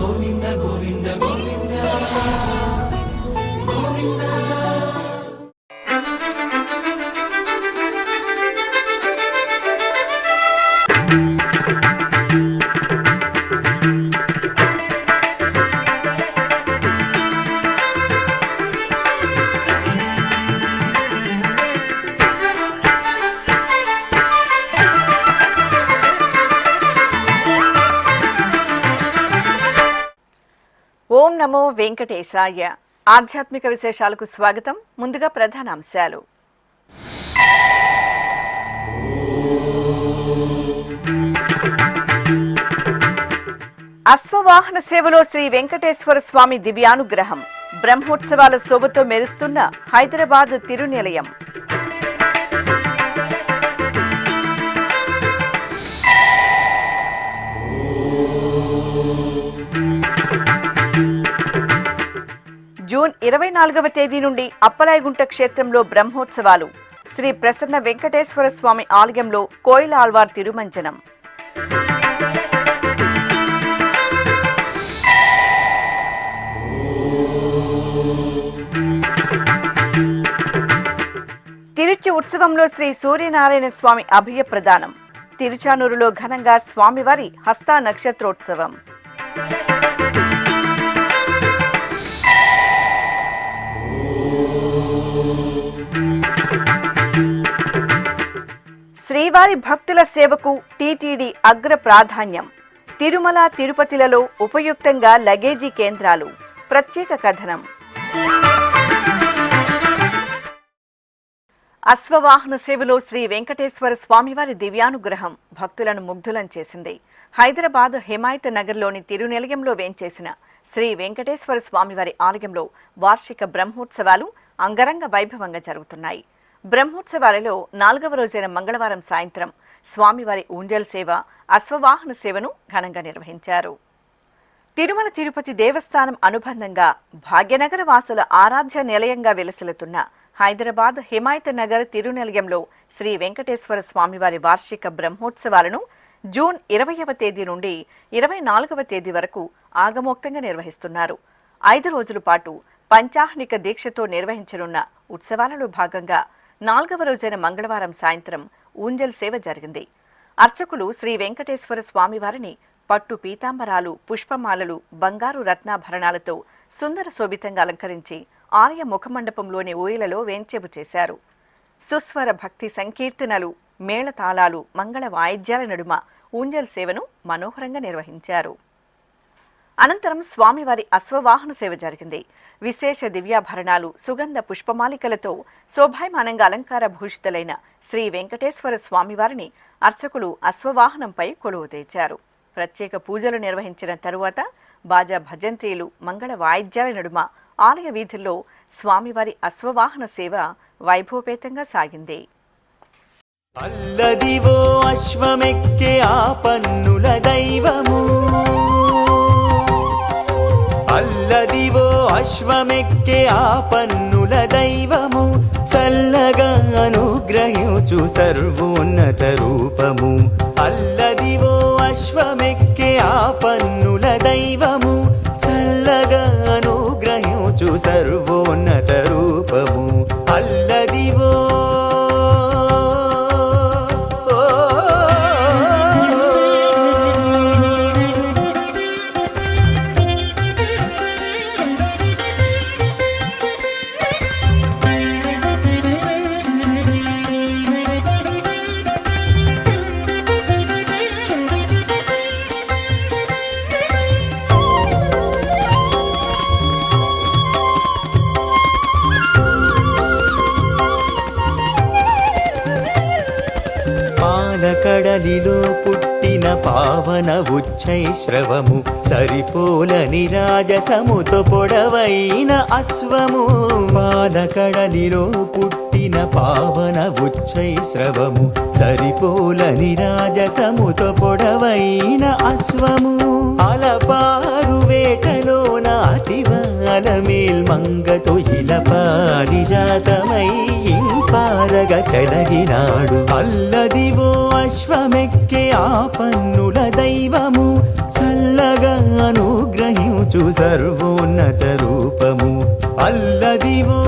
గోవింద గోవింద గోవింద గోవింద. ఓం నమో వెంకటేశాయ. ఆధ్యాత్మిక విశేషాలకు స్వాగతం. ముందుగా ప్రధానాంశాలు. అశ్వవాహన సేవలో శ్రీ వెంకటేశ్వర స్వామి దివ్యానుగ్రహం. బ్రహ్మోత్సవాల శోభతో మెరుస్తున్న హైదరాబాద్ తిరునిలయం. జూన్ 24వ తేదీ నుండి అప్పలాయగుంట క్షేత్రంలో బ్రహ్మోత్సవాలు. శ్రీ ప్రసన్న వెంకటేశ్వర స్వామి ఆలయంలో కోయిల ఆళ్వార్ తిరుమంజనం. తిరుచి ఉత్సవంలో శ్రీ సూర్యనారాయణ స్వామి అభయ ప్రదానం. తిరుచానూరులో ఘనంగా స్వామివారి హస్త నక్షత్రోత్సవం. శ్రీవారి భక్తుల సేవకు టీటీడీ అగ్ర ప్రాధాన్యం. తిరుమల తిరుపతిలలో ఉపయుక్తంగా లగేజీ కేంద్రాలు. ప్రత్యేక కథనం. అశ్వవాహన సేవలో శ్రీ వెంకటేశ్వర స్వామివారి దివ్యానుగ్రహం భక్తులను ముగ్ధులం చేసింది. హైదరాబాద్ హిమాయత్ నగర్లోని తిరునిలయంలో వేంచేసిన శ్రీ వెంకటేశ్వర స్వామివారి ఆలయంలో వార్షిక బ్రహ్మోత్సవాలు అంగరంగ వైభవంగా జరుగుతున్నాయి. బ్రహ్మోత్సవాలలో 4వ రోజైన మంగళవారం సాయంత్రం స్వామివారి ఊంజల్ సేవ, అశ్వవాహన సేవను ఘనంగా నిర్వహించారు. తిరుమల తిరుపతి దేవస్థానం అనుబంధంగా భాగ్యనగర వాసుల ఆరాధ్య నిలయంగా వెలసిల్లుతున్న హైదరాబాద్ హిమాయత్ నగర్ తిరునిలయంలో శ్రీ వెంకటేశ్వర స్వామివారి వార్షిక బ్రహ్మోత్సవాలను జూన్ 20వ తేదీ నుండి 24వ తేదీ వరకు ఆగమోక్తంగా నిర్వహిస్తున్నారు. 5 రోజుల పాటు పంచాహ్నిక దీక్షతో నిర్వహించనున్న ఉత్సవాలలో భాగంగా 4వ రోజైన మంగళవారం సాయంత్రం ఊంజల్ సేవ జరిగింది. అర్చకులు శ్రీ వెంకటేశ్వర స్వామివారిని పట్టు పీతాంబరాలు, పుష్పమాలలు, బంగారు రత్నాభరణాలతో సుందర శోభితంగా అలంకరించి ఆలయ ముఖమండపంలోని ఊయలలో వేంచేపు చేశారు. సుస్వర భక్తి సంకీర్తనలు, మేళతాళాలు, మంగళ వాయిద్యాల నడుమ ఊంజల్ సేవను మనోహరంగా నిర్వహించారు. అనంతరం స్వామివారి అశ్వవాహన సేవ జరిగింది. విశేష దివ్యాభరణాలు, సుగంధ పుష్పమాలికలతో శోభాయమానంగా అలంకార భూషితులైన శ్రీ వెంకటేశ్వర స్వామివారిని అర్చకులు అశ్వవాహనంపై కొలువు తెచ్చారు. ప్రత్యేక పూజలు నిర్వహించిన తరువాత బాజా భజంత్రీలు, మంగళ వాయిద్యాల నడుమ ఆలయ వీధుల్లో స్వామివారి అశ్వవాహన సేవ వైభవపేతంగా సాగింది. అల్లదివో అశ్వమెక్కే ఆ పన్నుల దైవము, అల్లదివో అశ్వమెక్కే ఆ పన్నుల దైవము, చల్లగా అనుగ్రహించు సర్వోన్నత రూపము. అల్లదివో అశ్వమెక్కే ఆ పన్నుల దైవము, చల్లగా అనుగ్రహించు సర్వోన్నత రూపము. అల్లదివో కడలిలో పుట్టిన పావన ఉచ్చైశ్రవము, సరిపోలని రాజసముతో పొడవైన అశ్వము. పాలకడలిలో పుట్టిన పావన ఉచ్చైశ్రవము, సరిపోలని రాజసముతో పొడవైన అశ్వము. అలపారు వేటలోన అతివాల మేల్మంగతో ఇలపారిజాతమై ఇంపారగా చెలగినాడు. అల్లదివో అశ్వమెక్కే ఆ పన్నుల దైవము, చల్లగా అనుగ్రహి కరుణించు సర్వోన్నత రూపము అల్లదివో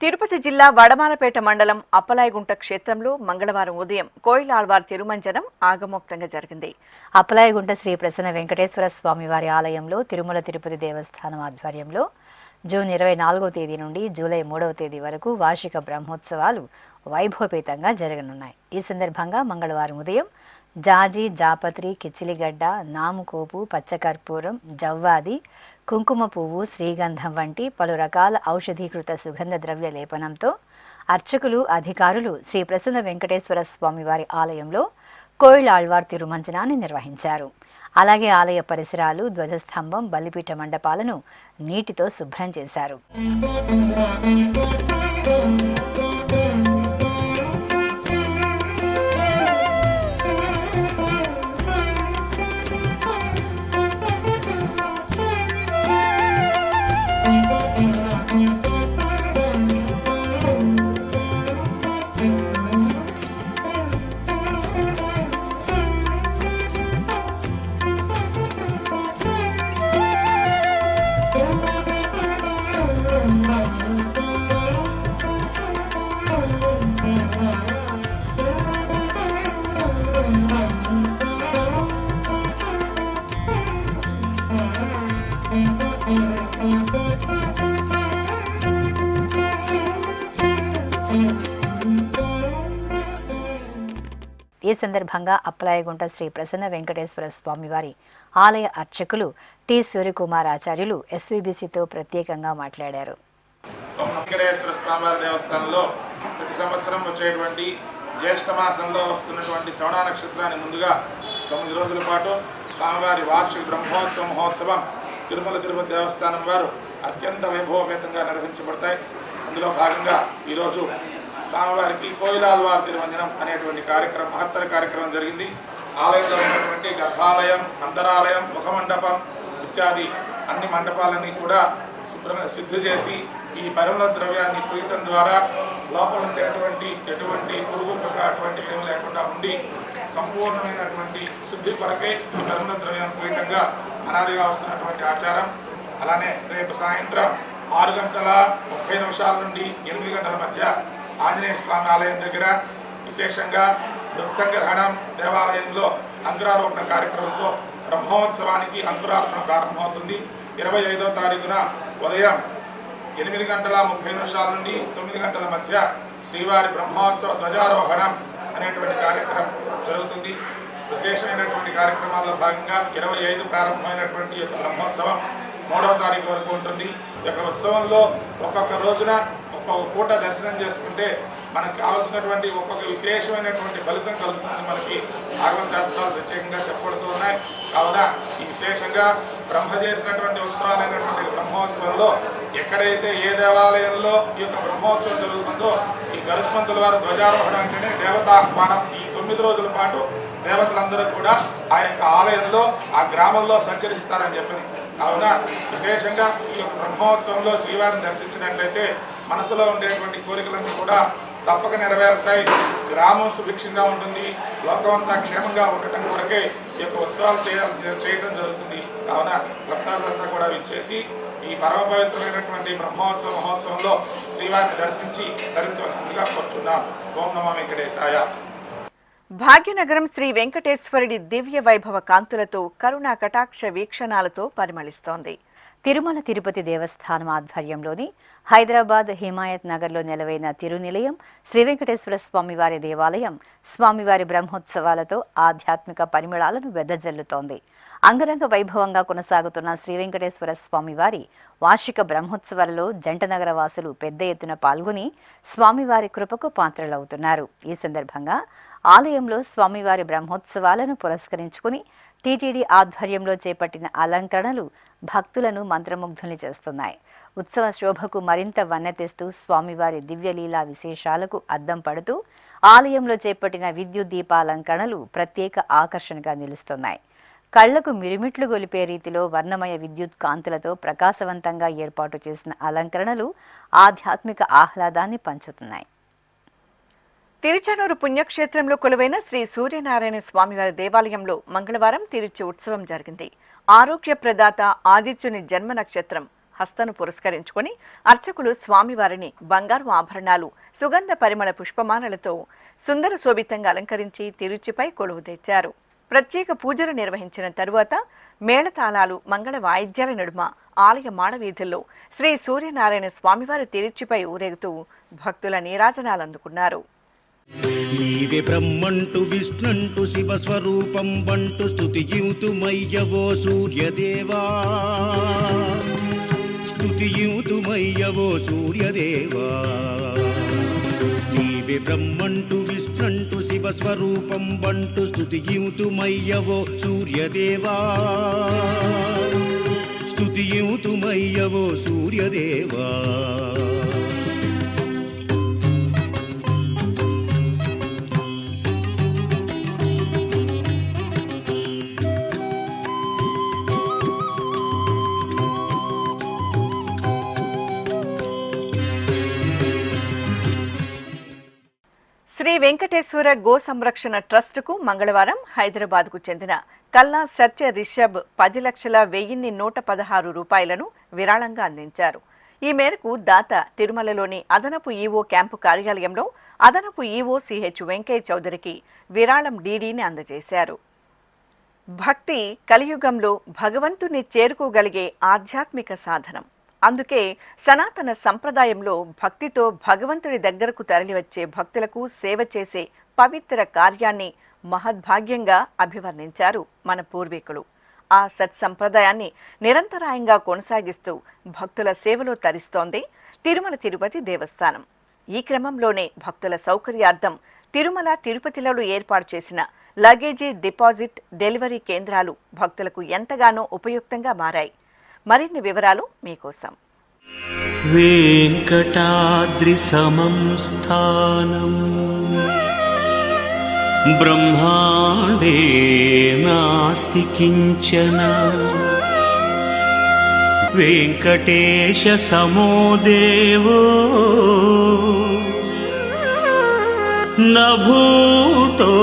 తిరుపతి జిల్లా వడమాలపేట మండలం అప్పలాయగుంట క్షేత్రంలో మంగళవారం ఉదయం కోయిలాళ్వార్ తిరుమంజనం ఆగమోక్తంగా జరిగింది. అప్పలాయగుంట శ్రీ ప్రసన్న వెంకటేశ్వర స్వామి వారి ఆలయంలో తిరుమల తిరుపతి దేవస్థానం ఆధ్వర్యంలో జూన్ 24వ తేదీ నుండి జూలై 3వ తేదీ వరకు వార్షిక బ్రహ్మోత్సవాలు వైభవపేతంగా జరగనున్నాయి. ఈ సందర్భంగా మంగళవారం ఉదయం జాజి, జాపత్రి, కిచ్చిలిగడ్డ, నాముకోపు, పచ్చకర్పూరం, జవ్వాది, కుంకుమ పువ్వు, శ్రీగంధం వంటి పలు రకాల ఔషధీకృత సుగంధ ద్రవ్య లేపనంతో అర్చకులు, అధికారులు శ్రీ ప్రసన్న వెంకటేశ్వర స్వామివారి ఆలయంలో కోయిలాళ్వార్ తిరుమంజనాన్ని నిర్వహించారు. అలాగే ఆలయ పరిసరాలు, ధ్వజస్తంభం, బలిపీఠ మండపాలను నీటితో శుభ్రం చేశారు. ఈ సందర్భంగా అప్పలాయగుంట శ్రీ ప్రసన్న వెంకటేశ్వర స్వామివారి ఆలయ అర్చకులు టి సూర్యకుమార్ ఆచార్యులు ఎస్వీబీసీతో ప్రత్యేకంగా మాట్లాడారు. వెంకటేశ్వర స్వామివారి దేవస్థానంలో ప్రతి సంవత్సరం వచ్చేటువంటి జ్యేష్ఠ మాసంలో వస్తున్నటువంటి శ్రవణ నక్షత్రాన్ని ముందుగా 9 రోజుల పాటు స్వామివారి వార్షిక బ్రహ్మోత్సవ మహోత్సవం తిరుమల తిరుపతి దేవస్థానం వారు అత్యంత వైభవపేతంగా నిర్వహించబడతాయి. అందులో భాగంగా ఈరోజు స్వామివారికి కోయిలాళ్వార్ తిరుమంజనం అనేటువంటి కార్యక్రమం, మహత్తర కార్యక్రమం జరిగింది. ఆలయంలో ఉన్నటువంటి గర్భాలయం, అంతరాలయం, ముఖమండపం ఇత్యాది అన్ని మండపాలన్నీ కూడా సిద్ధి చేసి ఈ పరిమళ ద్రవ్యాన్ని పూయటం ద్వారా లోపల ఉండేటువంటి ఎటువంటి పురుగు అటువంటి ఏమి లేకుండా ఉండి సంపూర్ణమైనటువంటి శుద్ధి కొరకే ఈ పరిమళ ద్రవ్యాన్ని పూయటంగా అనాదిగా వస్తున్నటువంటి ఆచారం. అలానే రేపు సాయంత్రం 6:30 నుండి 8 గంటల మధ్య ఆంజనేయ స్వామి ఆలయం దగ్గర విశేషంగా వృక్షగ్రహణం దేవాలయంలో అంకురారోపణ కార్యక్రమంతో బ్రహ్మోత్సవానికి అంకురారోపణ ప్రారంభమవుతుంది. 25వ తారీఖున ఉదయం 8:30 నుండి 9 గంటల మధ్య శ్రీవారి బ్రహ్మోత్సవ ధ్వజారోహణం అనేటువంటి కార్యక్రమం జరుగుతుంది. విశేషమైనటువంటి కార్యక్రమాల్లో భాగంగా 25 ప్రారంభమైనటువంటి ఈ యొక్క బ్రహ్మోత్సవం 3వ తారీఖు వరకు ఉంటుంది. ఈ యొక్క ఉత్సవంలో ఒక్కొక్క రోజున ఒక్కొక్క పూట దర్శనం చేసుకుంటే మనకు కావలసినటువంటి ఒక్కొక్క విశేషమైనటువంటి ఫలితం కలుగుతుంది. మనకి ఆగమ శాస్త్రాలు ప్రత్యేకంగా చెప్పబడుతూ ఉన్నాయి. కావున ఈ విశేషంగా బ్రహ్మ చేసినటువంటి ఉత్సవాలైనటువంటి బ్రహ్మోత్సవంలో ఎక్కడైతే ఏ దేవాలయంలో ఈ యొక్క బ్రహ్మోత్సవం జరుగుతుందో ఈ గరుత్మంతుల వారి ధ్వజారోహణం అంటేనే దేవతాహ్వానం. ఈ 9 రోజుల పాటు దేవతలందరూ కూడా ఆ యొక్క ఆలయంలో ఆ గ్రామంలో సంచరిస్తారని చెప్పని. కావున విశేషంగా ఈ యొక్క బ్రహ్మోత్సవంలో శ్రీవారిని దర్శించినట్లయితే మనసులో ఉండేటువంటి కోరికలన్నీ కూడా తప్పక నెరవేరుతాయి. గ్రామం సుభిక్షంగా ఉంటుంది. లోకమంతా క్షేమంగా ఉండటం కొరకే ఈ యొక్క ఉత్సవాలు చేయడం జరుగుతుంది. కావున భక్తాదులంతా కూడా విచ్చేసి ఈ పరమ పవిత్రమైనటువంటి బ్రహ్మోత్సవ మహోత్సవంలో శ్రీవారిని దర్శించి ధరించవలసిందిగా కోరుచున్నాం. ఓం నమో వెంకటేశాయ. భాగ్యనగరం శ్రీ వెంకటేశ్వరుడి దివ్య వైభవ కాంతులతో కరుణా కటాక్ష వీక్షణాలతో పరిమళిస్తోంది. తిరుమల తిరుపతి దేవస్థానం ఆధ్వర్యంలోని హైదరాబాద్ హిమాయత్ నగర్లో నెలవైన తిరునిలయం శ్రీ వెంకటేశ్వర స్వామివారి దేవాలయం స్వామివారి బ్రహ్మోత్సవాలతో ఆధ్యాత్మిక పరిమళాలను వెదజల్లుతోంది. అంగరంగ వైభవంగా కొనసాగుతున్న శ్రీ వెంకటేశ్వర స్వామివారి వార్షిక బ్రహ్మోత్సవాలలో జంటనగర వాసులు పెద్ద ఎత్తున పాల్గొని స్వామివారి కృపకు పాత్రలవుతున్నారు. ఈ సందర్భంగా ఆలయంలో స్వామివారి బ్రహ్మోత్సవాలను పురస్కరించుకుని టీటీడీ ఆధ్వర్యంలో చేపట్టిన అలంకరణలు భక్తులను మంత్రముగ్ధుల్ని చేస్తున్నాయి. ఉత్సవ శోభకు మరింత వన్నె తెస్తూ స్వామివారి దివ్యలీలా విశేషాలకు అద్దం పడుతూ ఆలయంలో చేపట్టిన విద్యుత్ దీపాలంకరణలు ప్రత్యేక ఆకర్షణగా నిలుస్తున్నాయి. కళ్లకు మిరుమిట్లు గొలిపే రీతిలో వర్ణమయ విద్యుత్ కాంతులతో ప్రకాశవంతంగా ఏర్పాటు చేసిన అలంకరణలు ఆధ్యాత్మిక ఆహ్లాదాన్ని పంచుతున్నాయి. తిరుచానూరు పుణ్యక్షేత్రంలో కొలువైన శ్రీ సూర్యనారాయణ స్వామివారి దేవాలయంలో మంగళవారం తిరుచి ఉత్సవం జరిగింది. ఆరోగ్య ప్రదాత ఆదిత్యుని జన్మ నక్షత్రం హస్తను పురస్కరించుకుని అర్చకులు స్వామివారిని బంగారు ఆభరణాలు, సుగంధ పరిమళ పుష్పమాలలతో సుందర శోభితంగా అలంకరించి తిరుచిపై కొలువు తెచ్చారు. ప్రత్యేక పూజలు నిర్వహించిన తరువాత మేళతాళాలు, మంగళ వాయిద్యాల నడుమ ఆలయ మాడవీధుల్లో శ్రీ సూర్యనారాయణ స్వామివారి తిరుచిపై ఊరేగుతూ భక్తుల నీరాజనాలు అందుకున్నారు. నీవే బ్రహ్మంటు విష్ణంటు శివస్వరూపం బంటు స్తుతియుతుమయ్యవో సూర్యదేవా, స్తుతియుతుమయ్యవో సూర్యదేవా. నీవే బ్రహ్మంటు విష్ణంటు శివస్వరూపం బంటు స్తుతియుతుమయ్యవో సూర్యదేవా, స్తుతియుతుమయ్యవో సూర్యదేవా. శ్రీ వెంకటేశ్వర గో సంరక్షణ ట్రస్టుకు మంగళవారం హైదరాబాద్కు చెందిన కల్లా సత్య రిషబ్ 10,01,116 రూపాయలను విరాళంగా అందించారు. ఈ మేరకు దాత తిరుమలలోని అదనపు ఈవో క్యాంపు కార్యాలయంలో అదనపు ఈవో సిహెచ్ వెంకయ్య చౌదరికి విరాళం డీడీని అందజేశారు. భక్తి కలియుగంలో భగవంతుని చేరుకోగలిగే ఆధ్యాత్మిక సాధనం. అందుకే సనాతన సంప్రదాయంలో భక్తితో భగవంతుడి దగ్గరకు తరలివచ్చే భక్తులకు సేవ చేసే పవిత్ర కార్యాన్ని మహద్భాగ్యంగా అభివర్ణించారు మన పూర్వీకులు. ఆ సత్సంప్రదాయాన్ని నిరంతరాయంగా కొనసాగిస్తూ భక్తుల సేవలో తరిస్తోంది తిరుమల తిరుపతి దేవస్థానం. ఈ క్రమంలోనే భక్తుల సౌకర్యార్థం తిరుమల తిరుపతిలలో ఏర్పాటు చేసిన లగేజీ డిపాజిట్ డెలివరీ కేంద్రాలు భక్తులకు ఎంతగానో ఉపయుక్తంగా మారాయి. మరిన్ని వివరాలు మీకోసం. వెంకటాద్రి సమం స్థానం బ్రహ్మాండే నాస్తి కించన, వెంకటేశ సమో దేవో న భూతో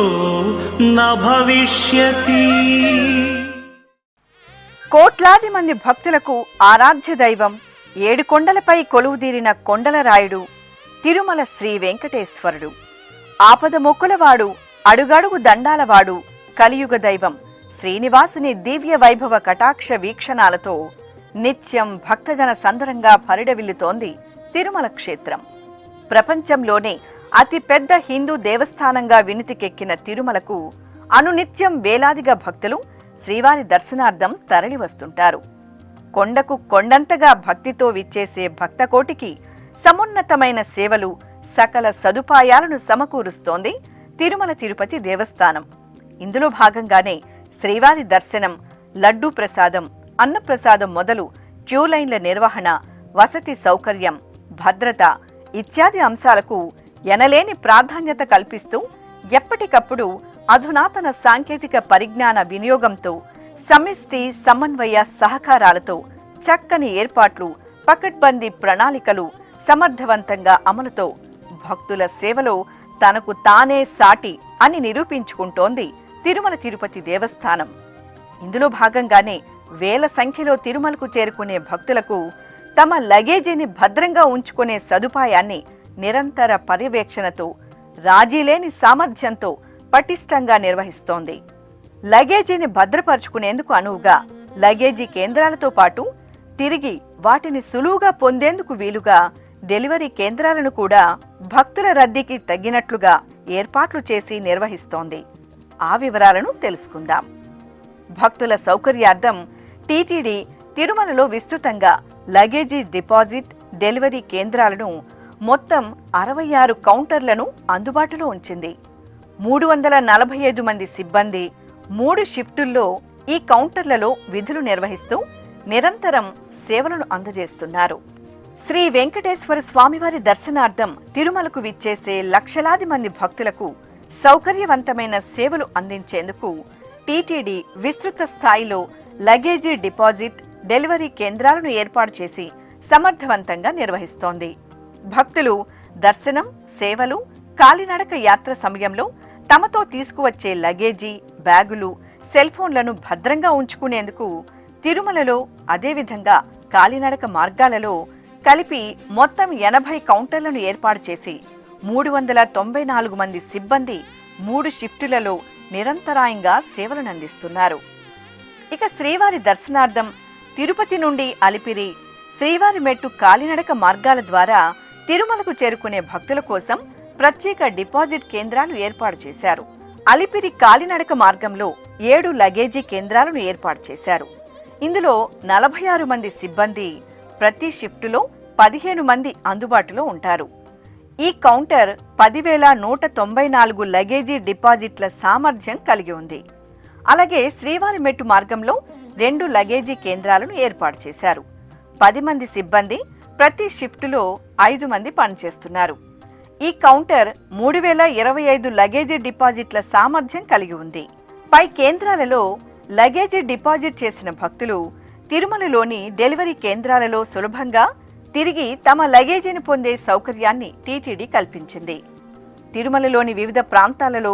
న భవిష్యతి. కోట్లాది మంది భక్తులకు ఆరాధ్య దైవం, 7 కొండలపై కొలువుదీరిన కొండలరాయుడు తిరుమల శ్రీ వెంకటేశ్వరుడు. ఆపద మొక్కులవాడు, అడుగడుగు దండాలవాడు, కలియుగ దైవం శ్రీనివాసుని దివ్య వైభవ కటాక్ష వీక్షణాలతో నిత్యం భక్తజన సందరంగా పరిడవిల్లుతోంది తిరుమల క్షేత్రం. ప్రపంచంలోనే అతి పెద్ద హిందూ దేవస్థానంగా వినుతికెక్కిన తిరుమలకు అనునిత్యం వేలాదిగా భక్తులు శ్రీవారి దర్శనార్థం తరలి వస్తుంటారు. కొండకు కొండంతగా భక్తితో విచ్చేసే భక్తకోటికి సమున్నతమైన సేవలు, సకల సదుపాయాలను సమకూరుస్తోంది తిరుమల తిరుపతి దేవస్థానం. ఇందులో భాగంగానే శ్రీవారి దర్శనం, లడ్డూ ప్రసాదం, అన్నప్రసాదం మొదలు క్యూలైన్ల నిర్వహణ, వసతి సౌకర్యం, భద్రత ఇత్యాది అంశాలకు ఎనలేని ప్రాధాన్యత కల్పిస్తూ ఎప్పటికప్పుడు అధునాతన సాంకేతిక పరిజ్ఞాన వినియోగంతో, సమిష్టి సమన్వయ సహకారాలతో చక్కని ఏర్పాట్లు, పకడ్బందీ ప్రణాళికలు సమర్థవంతంగా అమలుతో భక్తుల సేవలో తనకు తానే సాటి అని నిరూపించుకుంటోంది తిరుమల తిరుపతి దేవస్థానం. ఇందులో భాగంగానే వేల సంఖ్యలో తిరుమలకు చేరుకునే భక్తులకు తమ లగేజీని భద్రంగా ఉంచుకునే సదుపాయాన్ని నిరంతర పర్యవేక్షణతో, రాజీలేని సామర్థ్యంతో పటిష్టంగా నిర్వహిస్తోంది. లగేజీని భద్రపరుచుకునేందుకు అనువుగా లగేజీ కేంద్రాలతో పాటు తిరిగి వాటిని సులువుగా పొందేందుకు వీలుగా డెలివరీ కేంద్రాలను కూడా భక్తుల రద్దీకి తగ్గినట్లుగా ఏర్పాట్లు చేసి నిర్వహిస్తోంది. ఆ వివరాలను తెలుసుకుందాం. భక్తుల సౌకర్యార్థం టీటీడీ తిరుమలలో విస్తృతంగా లగేజీ డిపాజిట్ డెలివరీ కేంద్రాలను మొత్తం 66 కౌంటర్లను అందుబాటులో ఉంచింది. 345 మంది సిబ్బంది 3 షిఫ్టుల్లో ఈ కౌంటర్లలో విధులు నిర్వహిస్తూ నిరంతరం సేవలను అందజేస్తున్నారు. శ్రీ వెంకటేశ్వర స్వామివారి దర్శనార్థం తిరుమలకు విచ్చేసే లక్షలాది మంది భక్తులకు సౌకర్యవంతమైన సేవలు అందించేందుకు టీటీడీ విస్తృత స్థాయిలో లగేజీ డిపాజిట్, డెలివరీ కేంద్రాలను ఏర్పాటు చేసి సమర్థవంతంగా నిర్వహిస్తోంది. భక్తులు దర్శనం, సేవలు, కాలినడక యాత్ర సమయంలో తమతో తీసుకువచ్చే లగేజీ, బ్యాగులు, సెల్ ఫోన్లను భద్రంగా ఉంచుకునేందుకు తిరుమలలో, అదేవిధంగా కాలినడక మార్గాలలో కలిపి మొత్తం 80 కౌంటర్లను ఏర్పాటు చేసి 394 మంది సిబ్బంది 3 షిఫ్టులలో నిరంతరాయంగా సేవలను అందిస్తున్నారు. ఇక శ్రీవారి దర్శనార్థం తిరుపతి నుండి అలిపిరి, శ్రీవారి మెట్టు కాలినడక మార్గాల ద్వారా తిరుమలకు చేరుకునే భక్తుల కోసం ప్రత్యేక డిపాజిట్ కేంద్రాలు ఏర్పాటు చేశారు. అలిపిరి కాలినడక మార్గంలో 7 లగేజీ కేంద్రాలను ఏర్పాటు చేశారు. ఇందులో 46 మంది సిబ్బంది, ప్రతి షిఫ్టులో 15 మంది అందుబాటులో ఉంటారు. ఈ కౌంటర్ 10,194 లగేజీ డిపాజిట్ల సామర్థ్యం కలిగి ఉంది. అలాగే శ్రీవారి మెట్టు మార్గంలో 2 లగేజీ కేంద్రాలను ఏర్పాటు చేశారు. 10 మంది సిబ్బంది, ప్రతి షిఫ్టులో 5 మంది పనిచేస్తున్నారు. ఈ కౌంటర్ 3,025 లగేజీ డిపాజిట్ల సామర్థ్యం కలిగి ఉంది. పై కేంద్రాలలో లగేజీ డిపాజిట్ చేసిన భక్తులు తిరుమలలోని డెలివరీ కేంద్రాలలో సులభంగా తిరిగి తమ లగేజీని పొందే సౌకర్యాన్ని టీటీడీ కల్పించింది. తిరుమలలోని వివిధ ప్రాంతాలలో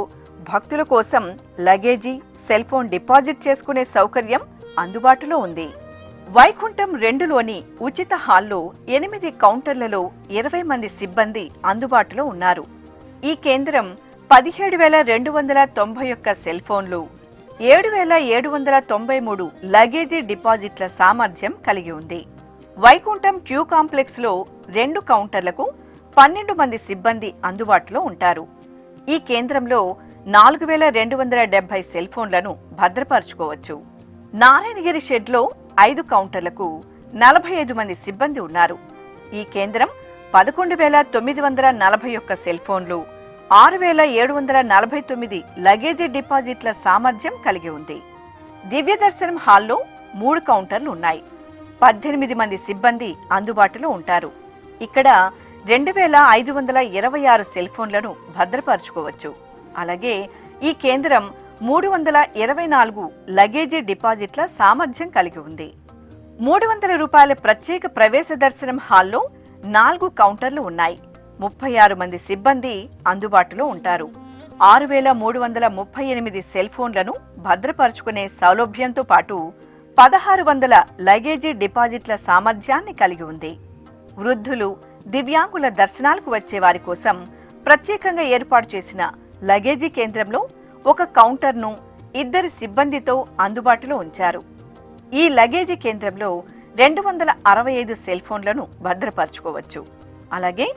భక్తుల కోసం లగేజీ, సెల్ ఫోన్ డిపాజిట్ చేసుకునే సౌకర్యం అందుబాటులో ఉంది. వైకుంఠం 2లోని ఉచిత హాల్లో 8 కౌంటర్లలో 20 మంది సిబ్బంది అందుబాటులో ఉన్నారు. ఈ కేంద్రం 17,291 సెల్ ఫోన్లు, 7,793 లగేజీ డిపాజిట్ల సామర్థ్యం కలిగి ఉంది. వైకుంఠం క్యూ కాంప్లెక్స్ లో 2 కౌంటర్లకు 12 మంది సిబ్బంది అందుబాటులో ఉంటారు. ఈ కేంద్రంలో 4,270 సెల్ ఫోన్లను భద్రపరచుకోవచ్చు. నారాయణగిరి షెడ్లో 5 కౌంటర్లకు 45 మంది సిబ్బంది ఉన్నారు. ఈ కేంద్రం 11,941 సెల్ ఫోన్లు, 6,749 లగేజీ డిపాజిట్ల సామర్థ్యం కలిగి ఉంది. దివ్య దర్శనం హాల్లో 3 కౌంటర్లు ఉన్నాయి. 18 మంది సిబ్బంది అందుబాటులో ఉంటారు. ఇక్కడ 2,526 సెల్ ఫోన్లను భద్రపరచుకోవచ్చు. అలాగే ఈ కేంద్రం 324 లగేజీ డిపాజిట్ల సామర్థ్యం కలిగి ఉంది. 300 రూపాయల ప్రత్యేక ప్రవేశ దర్శనం హాల్లో 4 కౌంటర్లు ఉన్నాయి. 36 మంది సిబ్బంది అందుబాటులో ఉంటారు. 6,338 సెల్ ఫోన్లను భద్రపరుచుకునే సౌలభ్యంతో పాటు 1,600 లగేజీ డిపాజిట్ల సామర్థ్యాన్ని కలిగి ఉంది. వృద్ధులు, దివ్యాంగుల దర్శనాలకు వచ్చే వారి కోసం ప్రత్యేకంగా ఏర్పాటు చేసిన లగేజీ కేంద్రంలో 1 కౌంటర్ను 2 సిబ్బందితో అందుబాటులో ఉంచారు. ఈ లగేజీ కేంద్రంలో 265 సెల్ ఫోన్లను భద్రపరచుకోవచ్చు. అలాగే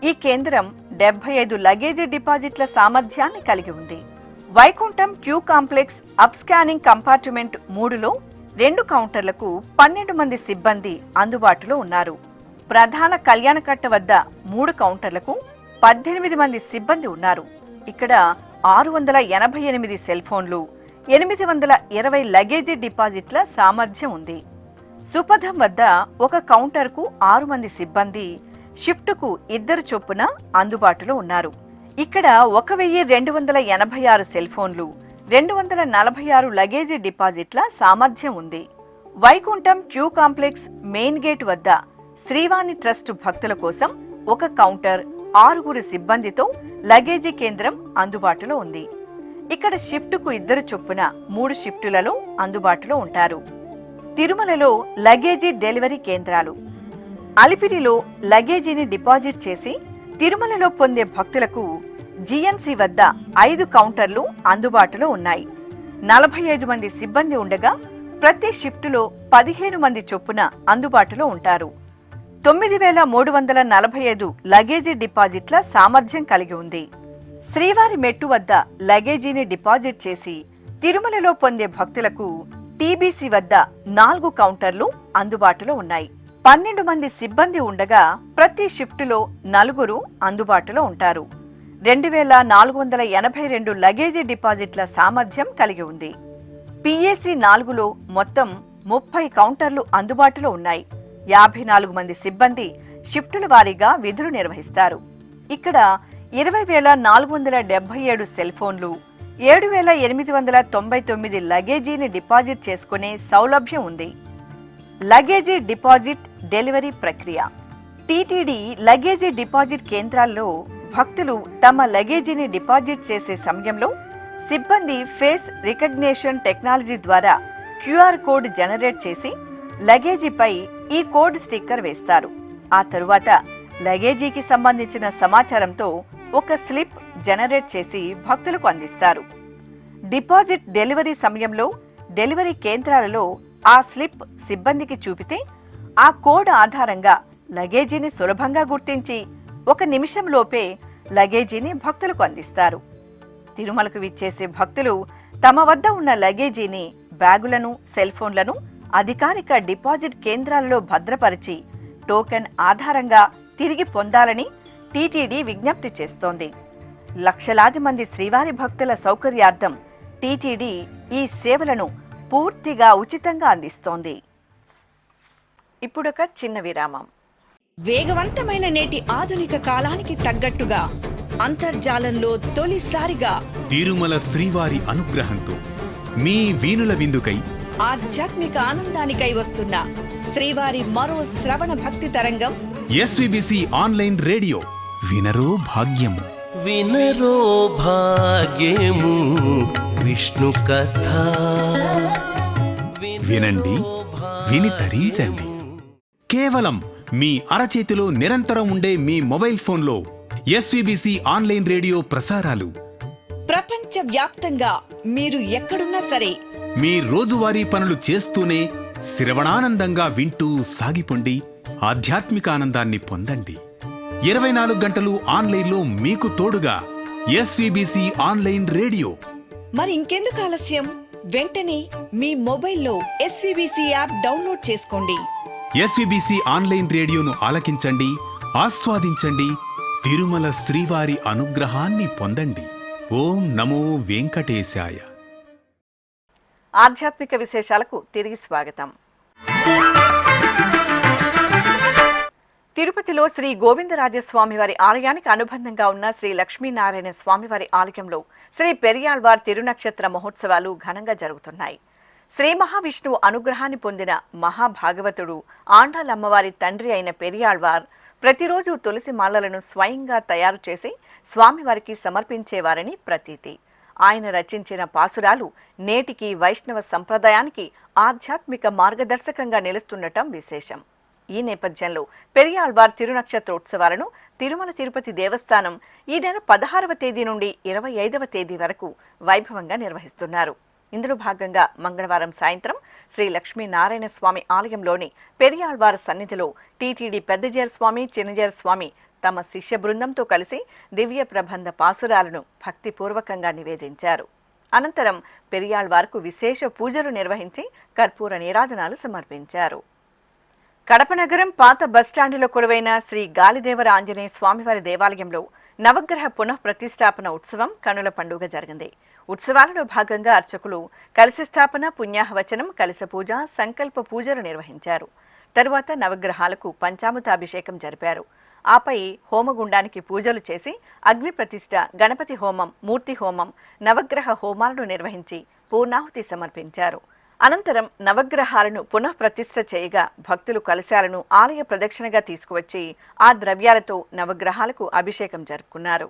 ఈ కేంద్రం 75 లగేజీ డిపాజిట్ల సామర్థ్యాన్ని కలిగి ఉంది. వైకుంఠం క్యూ కాంప్లెక్స్ అప్ స్కానింగ్ కంపార్ట్మెంట్ 3లో 2 కౌంటర్లకు 12 మంది సిబ్బంది అందుబాటులో ఉన్నారు. ప్రధాన కళ్యాణకట్ట వద్ద 3 కౌంటర్లకు 18 మంది సిబ్బంది ఉన్నారు. ఇక్కడ 688 సెల్ ఫోన్లు, 820 లగేజీ డిపాజిట్ల సామర్థ్యం ఉంది. సుపథం వద్ద 1 కౌంటర్కు 6 మంది సిబ్బంది, షిఫ్టుకు 2 చొప్పున అందుబాటులో ఉన్నారు. ఇక్కడ 1,286 సెల్ ఫోన్లు, 246 లగేజీ డిపాజిట్ల సామర్థ్యం ఉంది. Vaikuntham queue complex main gate వద్ద శ్రీవాణి ట్రస్ట్ భక్తుల కోసం 1 కౌంటర్, 6 సిబ్బందితో లగేజీ కేంద్రం అందుబాటులో ఉంది. ఇక్కడ షిఫ్టుకు 2 చొప్పున 3 షిఫ్టులలో అందుబాటులో ఉంటారు. తిరుమలలో లగేజీ డెలివరీ కేంద్రాలు. అలిపిరిలో లగేజీని డిపాజిట్ చేసి తిరుమలలో పొందే భక్తులకు జీఎన్సీ వద్ద 5 కౌంటర్లు అందుబాటులో ఉన్నాయి. 45 మంది సిబ్బంది ఉండగా ప్రతి షిఫ్టులో 15 మంది చొప్పున అందుబాటులో ఉంటారు. 9,345 లగేజీ డిపాజిట్ల సామర్థ్యం కలిగి ఉంది. శ్రీవారి మెట్టు వద్ద లగేజీని డిపాజిట్ చేసి తిరుమలలో పొందే భక్తులకు టీబీసీ వద్ద 4 కౌంటర్లు అందుబాటులో ఉన్నాయి. 12 మంది సిబ్బంది ఉండగా ప్రతి షిఫ్టులో 4 అందుబాటులో ఉంటారు. 2,482 లగేజీ డిపాజిట్ల సామర్థ్యం కలిగి ఉంది. పిఏసీ 4లో మొత్తం 30 కౌంటర్లు అందుబాటులో ఉన్నాయి. 54 మంది సిబ్బంది షిఫ్టుల వారీగా విధులు నిర్వహిస్తారు. ఇక్కడ 20,477 సెల్ ఫోన్లు, 7,899 లగేజీని డిపాజిట్ చేసుకునే సౌలభ్యం ఉంది. లగేజీ డిపాజిట్ డెలివరీ ప్రక్రియ. టీటీడీ లగేజీ డిపాజిట్ కేంద్రాల్లో భక్తులు తమ లగేజీని డిపాజిట్ చేసే సమయంలో సిబ్బంది ఫేస్ రికగ్నిషన్ టెక్నాలజీ ద్వారా QR కోడ్ జనరేట్ చేసి లగేజీపై ఈ కోడ్ స్టిక్కర్ వేస్తారు. ఆ తరువాత లగేజీకి సంబంధించిన సమాచారంతో ఒక స్లిప్ జనరేట్ చేసి భక్తులకు అందిస్తారు. డిపాజిట్ డెలివరీ సమయంలో డెలివరీ కేంద్రాలలో ఆ స్లిప్ సిబ్బందికి చూపితే ఆ కోడ్ ఆధారంగా లగేజీని సులభంగా గుర్తించి 1 నిమిషంలోపే లగేజీని భక్తులకు అందిస్తారు. తిరుమలకు విచ్చేసే భక్తులు తమ వద్ద ఉన్న లగేజీని, బ్యాగులను, సెల్ ఫోన్లను అధికారిక డిపాజిట్ కేంద్రాలలో భద్రపరిచి టోకెన్ ఆధారంగా తిరిగి పొందాలని టీటీడీ విజ్ఞప్తి చేస్తోంది. లక్షలాది మంది శ్రీవారి భక్తుల సౌకర్యార్థం టీటీడీ ఈ సేవలను పూర్తిగా ఉచితంగా అందిస్తోంది. ఇప్పుడొక చిన్న విరామం. వేగవంతమైన నేటి ఆధునిక కాలానికి తగ్గట్టుగా అంతర్జాలంలో తొలిసారిగా తిరుమల శ్రీవారి అనుగ్రహంతో మీ వీనుల విందుకై ఆధ్యాత్మిక ఆనందానికై వస్తున్న శ్రీవారి మరో శ్రవణ భక్తి తరంగం SVBC ఆన్లైన్ రేడియో. వినరో భాగ్యము. వినరో భాగ్యము విష్ణు కథ. వినండి, విని తరించండి. కేవలం మీ అరచేతిలో నిరంతరం ఉండే మీ మొబైల్ ఫోన్లో SVBC ఆన్లైన్ రేడియో ప్రసారాలు ప్రపంచ వ్యాప్తంగా మీరు ఎక్కడున్నా సరే మీ రోజువారీ పనులు చేస్తూనే శ్రవణానందంగా వింటూ సాగిపోండి. ఆధ్యాత్మిక ఆనందాన్ని పొందండి. 24 గంటలు ఆన్లైన్లో మీకు తోడుగా SVBC ఆన్లైన్ రేడియో. మరి ఇంకెందుకు ఆలస్యం? వెంటనే మీ మొబైల్లో SVBC యాప్ డౌన్లోడ్ చేసుకోండి. SVBC ఆన్లైన్ రేడియోను ఆలకించండి, ఆస్వాదించండి. తిరుమల శ్రీవారి అనుగ్రహాన్ని పొందండి. ఓం నమో వెంకటేశాయ. ఆధ్యాత్మిక విశేషాలకు తిరిగి స్వాగతం. తిరుపతిలో శ్రీ గోవిందరాజస్వామివారి ఆలయానికి అనుబంధంగా ఉన్న శ్రీ లక్ష్మీనారాయణ స్వామివారి ఆలయంలో శ్రీ పెరియాళ్వార్ తిరునక్షత్ర మహోత్సవాలు ఘనంగా జరుగుతున్నాయి. శ్రీ మహావిష్ణువు అనుగ్రహాన్ని పొందిన మహాభాగవతుడు ఆండాలమ్మవారి తండ్రి అయిన పెరియాళ్వార్ ప్రతిరోజు తులసి మాలలను స్వయంగా తయారు చేసి స్వామివారికి సమర్పించేవారని ప్రతీతి. ఆయన రచించిన పాసురాలు నేటికి వైష్ణవ సంప్రదాయానికి ఆధ్యాత్మిక మార్గదర్శకంగా నిలుస్తుండటం విశేషం. ఈ నేపథ్యంలో పెరియాళ్వార్ తిరునక్షత్రోత్సవాలను తిరుమల తిరుపతి దేవస్థానం ఈ నెల 16వ తేదీ నుండి 25వ తేదీ వరకు వైభవంగా నిర్వహిస్తున్నారు. ఇందులో భాగంగా మంగళవారం సాయంత్రం శ్రీ లక్ష్మీనారాయణ స్వామి ఆలయంలోని పెరియాళ్వార్ సన్నిధిలో టీటీడీ పెద్దజేర స్వామి, చిన్నజేర స్వామి తమ శిష్య బృందంతో కలిసి దివ్య ప్రబంధ పాసురాలను భక్తిపూర్వకంగా నివేదించారు. అనంతరం పెరియాళ్వార్కు విశేష పూజలు నిర్వహించి కర్పూర నీరాజనాలు సమర్పించారు. కడప నగరం పాత బస్టాండులో కొలువైన శ్రీ గాలిదేవర ఆంజనేయ స్వామివారి దేవాలయంలో నవగ్రహ పునః ప్రతిష్టాపన ఉత్సవం కనుల పండుగ జరిగింది. ఉత్సవాలలో భాగంగా అర్చకులు కలశ స్థాపన, పుణ్యాహవచనం, కలశ పూజ, సంకల్ప పూజలు నిర్వహించారు. తరువాత నవగ్రహాలకు పంచామృతాభిషేకం జరిపారు. ఆపై హోమగుండానికి పూజలు చేసి అగ్ని ప్రతిష్ఠ, గణపతి హోమం, మూర్తి హోమం, నవగ్రహ హోమాలను నిర్వహించి పూర్ణాహుతి సమర్పించారు. అనంతరం నవగ్రహాలను పునః ప్రతిష్ఠ చేయగా భక్తులు కలశాలను ఆలయ ప్రదక్షిణగా తీసుకువచ్చి ఆ ద్రవ్యాలతో నవగ్రహాలకు అభిషేకం జరుపుకున్నారు.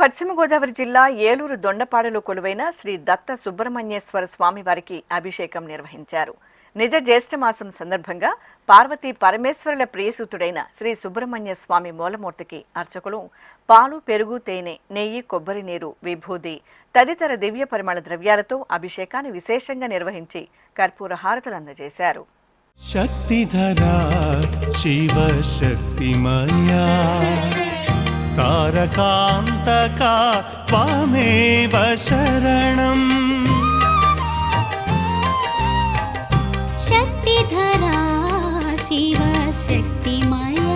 పశ్చిమ గోదావరి జిల్లా ఏలూరు దొండపాడులో కొలువైన శ్రీ దత్త సుబ్రహ్మణ్యేశ్వర స్వామి వారికి అభిషేకం నిర్వహించారు. నిజ జ్యేష్ఠ మాసం సందర్భంగా పార్వతీ పరమేశ్వరుల ప్రియసుతుడైన శ్రీ సుబ్రహ్మణ్య స్వామి మూలమూర్తికి అర్చకులు పాలు, పెరుగు, తేనె, నెయ్యి, కొబ్బరి నీరు, విభూది తదితర దివ్య పరిమళ ద్రవ్యాలతో అభిషేకాన్ని విశేషంగా నిర్వహించి కర్పూర హారతులు అందజేశారు. శక్తిధరా శివ శక్తిమయా తారకాంతకా త్వమేవ శరణం. శక్తిధరా శివ శక్తిమయా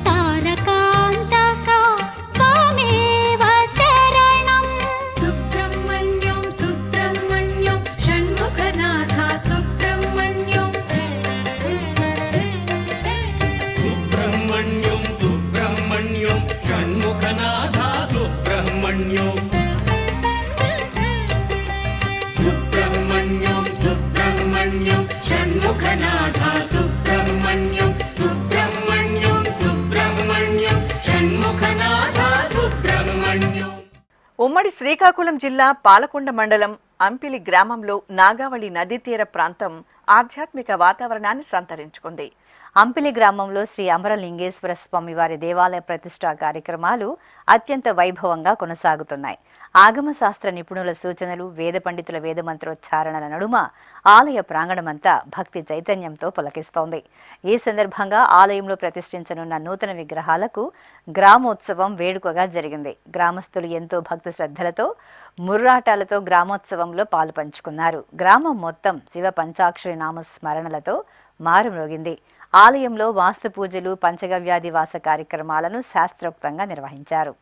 తారకాంతకా త్వమేవ శరణం. సుబ్రహ్మణ్యం సుబ్రహ్మణ్యం షణ్ముఖనాథ సుబ్రహ్మణ్యం. సుబ్రహ్మణ్యం సుబ్రహ్మణ్యం షణ్ముఖనాథ సుబ్రహ్మణ్యం. సుబ్రహ్మణ్యం సుబ్రహ్మణ్యం షణ్ముఖనాథ సుబ్రహ్మణ్యం. సుబ్రహ్మణ్యం సుబ్రహ్మణ్యం షణ్ముఖనాథ సుబ్రహ్మణ్యం. ఉమ్మడి శ్రీకాకుళం జిల్లా పాలకొండ మండలం అంపిలి గ్రామంలో నాగావళి నదీ తీర ప్రాంతం ఆధ్యాత్మిక వాతావరణాన్ని సంతరించుకుంది. అంపిలి గ్రామంలో శ్రీ అమరలింగేశ్వర స్వామి వారి దేవాలయ ప్రతిష్టా కార్యక్రమాలు అత్యంత వైభవంగా కొనసాగుతున్నాయి. ఆగమ శాస్త్ర నిపుణుల సూచనలు, వేద పండితుల వేదమంత్రోచ్చారణల నడుమ ఆలయ ప్రాంగణమంతా భక్తి చైతన్యంతో పులకిస్తోంది. ఈ సందర్భంగా ఆలయంలో ప్రతిష్ఠించనున్న నూతన విగ్రహాలకు గ్రామోత్సవం వేడుకగా జరిగింది. గ్రామస్తులు ఎంతో భక్తి శ్రద్ధలతో, ముర్రాటాలతో గ్రామోత్సవంలో పాలుపంచుకున్నారు. గ్రామం మొత్తం శివ పంచాక్షరి నామ స్మరణలతో మారుమ్రోగింది. ఆలయంలో వాస్తు పూజలు, పంచగవ్యాధి వాస కార్యక్రమాలను శాస్త్రోక్తంగా నిర్వహించారు.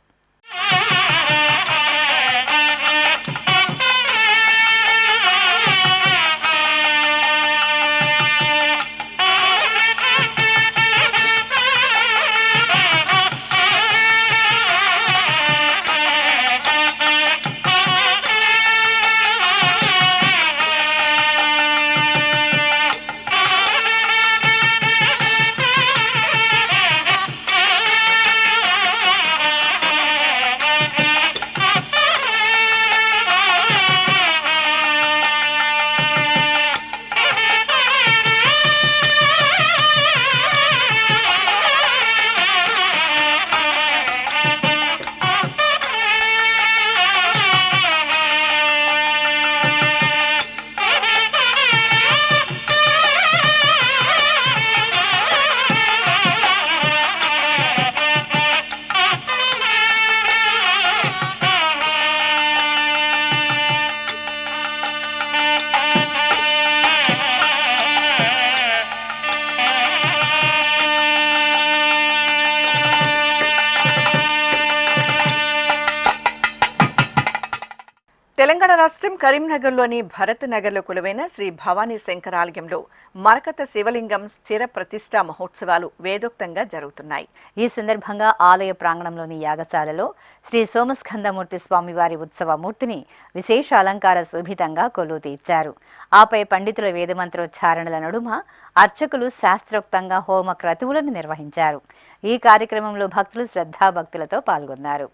తెలంగాణ రాష్ట్రం కరీంనగర్లోని భరత్ నగర్లో కొలువైన శ్రీ భవానీ శంకర ఆలయంలో మరకత శివలింగం స్థిర ప్రతిష్టా మహోత్సవాలు వేదోక్తంగా జరుగుతున్నాయి. ఈ సందర్భంగా ఆలయ ప్రాంగణంలోని యాగశాలలో శ్రీ సోమస్కందమూర్తి స్వామివారి ఉత్సవమూర్తిని విశేష అలంకార శోభితంగా కొలువు తీర్చారు. ఆపై పండితుల వేదమంత్రోచ్చారణల నడుమ అర్చకులు శాస్త్రోక్తంగా హోమ క్రతువులను నిర్వహించారు. ఈ కార్యక్రమంలో భక్తులు శ్రద్ధాభక్తులతో పాల్గొన్నారు.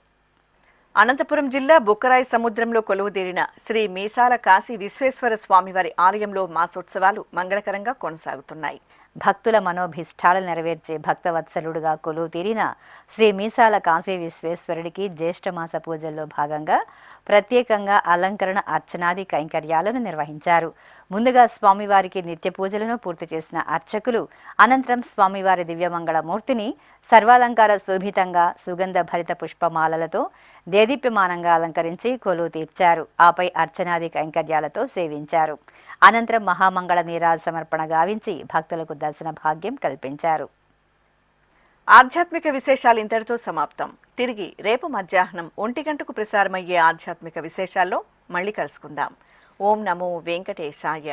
అనంతపురం జిల్లా బుక్కరాయి సముద్రంలో కొలువుదీరిన శ్రీ మీసాల కాశీ విశ్వేశ్వర స్వామివారి ఆలయంలో మాసోత్సవాలు మంగళకరంగా కొనసాగుతున్నాయి. భక్తుల మనోభిష్టాలను నెరవేర్చే భక్తవత్సలుడుగా కొలువు తీరిన శ్రీ మీసాల కాశీ విశ్వేశ్వరుడికి జ్యేష్ఠమాస పూజల్లో భాగంగా ప్రత్యేకంగా అలంకరణ, అర్చనాది కైంకర్యాలను నిర్వహించారు. ముందుగా స్వామివారికి నిత్య పూజలను పూర్తి చేసిన అర్చకులు అనంతరం స్వామివారి దివ్యమంగళమూర్తిని సర్వాలంకార శోభితంగా సుగంధ భరిత పుష్పమాలలతో దేదీప్యమానంగా అలంకరించి కొలువు తీర్చారు. ఆపై అర్చనాది కైంకర్యాలతో సేవించారు. అనంతరం మహామంగళ నీరాజ సమర్పణ గావించి భక్తులకు దర్శన భాగ్యం కల్పించారు. ఆధ్యాత్మిక విశేషాలు ఇంతటితో సమాప్తం. తిరిగి రేపు మధ్యాహ్నం 1 గంటకు ప్రసారమయ్యే ఆధ్యాత్మిక విశేషాల్లో మళ్ళీ కలుసుకుందాం. ఓం నమో వెంకటేశాయ.